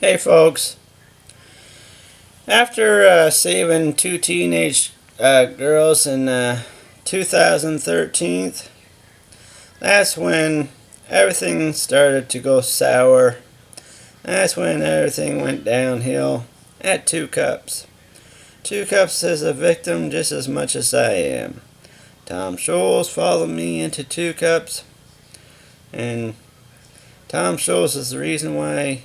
Hey folks, after saving two teenage girls in 2013, that's when everything started to go sour. That's when everything went downhill at Two Cups. Two Cups is a victim just as much as I am. Tom Scholes followed me into Two Cups, and Tom Scholes is the reason why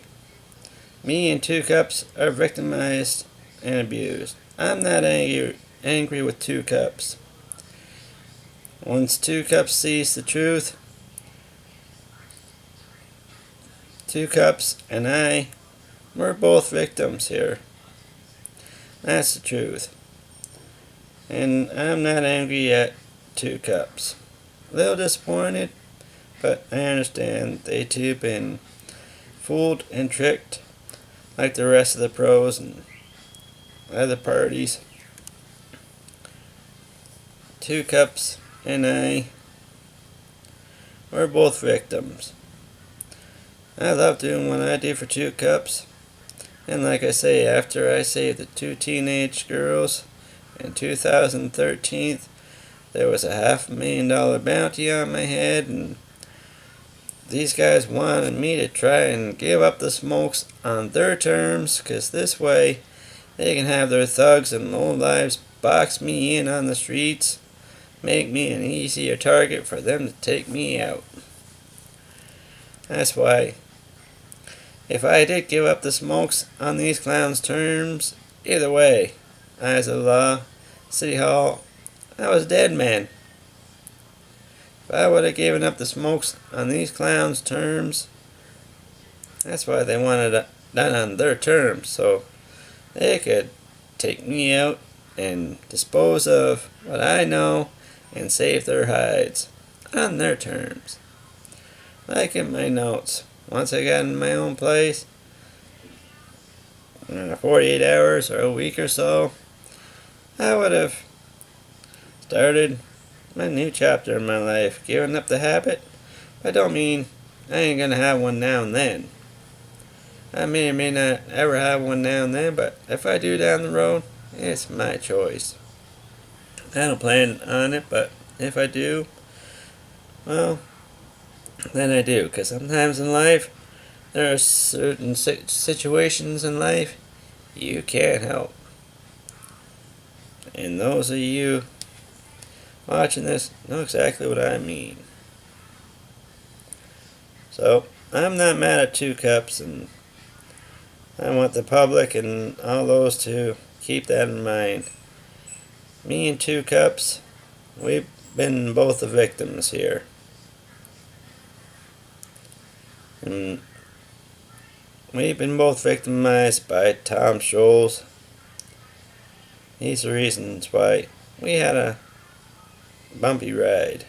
me and Two Cups are victimized and abused. I'm not angry with Two Cups. Once Two Cups sees the truth, Two Cups and I, we're both victims here. That's the truth. And I'm not angry at Two Cups. A little disappointed, but I understand they too been fooled and tricked like the rest of the pros and other parties. Two Cups and I, we're both victims. I love doing what I do for Two Cups. And like I say, after I saved the two teenage girls in 2013, there was a $500,000 bounty on my head, and these guys wanted me to try and give up the smokes on their terms, because this way they can have their thugs and lowlives box me in on the streets, make me an easier target for them to take me out. That's why, if I did give up the smokes on these clowns' terms, either way, I was the law, City Hall, I was a dead man. If I would have given up the smokes on these clowns' terms, that's why they wanted it done on their terms, so they could take me out and dispose of what I know and save their hides on their terms. Like in my notes, once I got in my own place, 48 hours or a week or so, I would have started my new chapter in my life, giving up the habit. I don't mean I ain't gonna have one now and then. I may or may not ever have one now and then, but if I do down the road, it's my choice. I don't plan on it, but if I do, well, then I do. Because sometimes in life, there are certain situations in life you can't help. And those of you watching this know exactly what I mean. So, I'm not mad at Two Cups, and I want the public and all those to keep that in mind. Me and Two Cups, we've been both the victims here. And we've been both victimized by Tom Scholes. He's the reasons why we had a bumpy ride,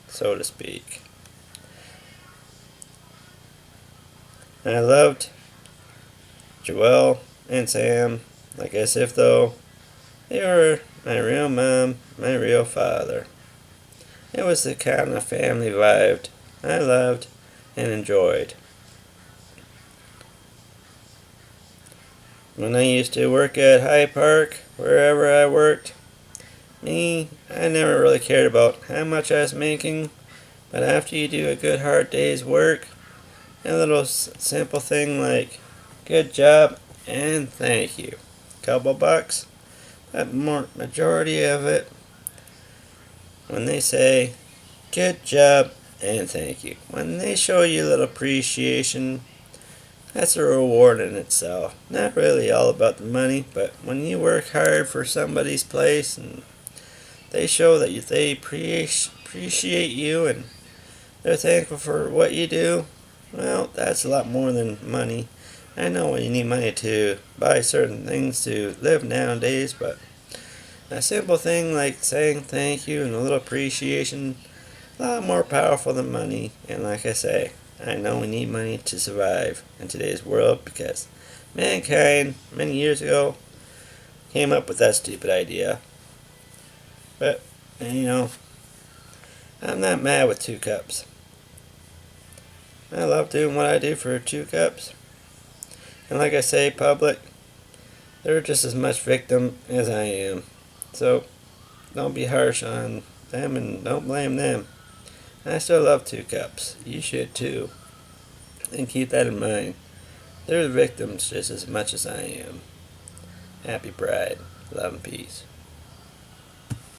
so to speak. I loved Joelle and Sam like as if though they were my real mom, my real father. It was the kind of family vibe I loved and enjoyed. When I used to work at High Park, wherever I worked, I never really cared about how much I was making, but after you do a good hard day's work, a little simple thing like, good job and thank you. Couple bucks, but majority of it, when they say, good job and thank you, when they show you a little appreciation, that's a reward in itself. Not really all about the money, but when you work hard for somebody's place and they show that they appreciate you and they're thankful for what you do, well, that's a lot more than money. I know you need money to buy certain things to live nowadays, but a simple thing like saying thank you and a little appreciation, a lot more powerful than money. And like I say, I know we need money to survive in today's world because mankind, many years ago, came up with that stupid idea. But, I'm not mad with Two Cups. I love doing what I do for Two Cups. And like I say, public, they're just as much victim as I am. So don't be harsh on them and don't blame them. I still love Two Cups. You should too. And keep that in mind. They're the victims just as much as I am. Happy Pride. Love and peace.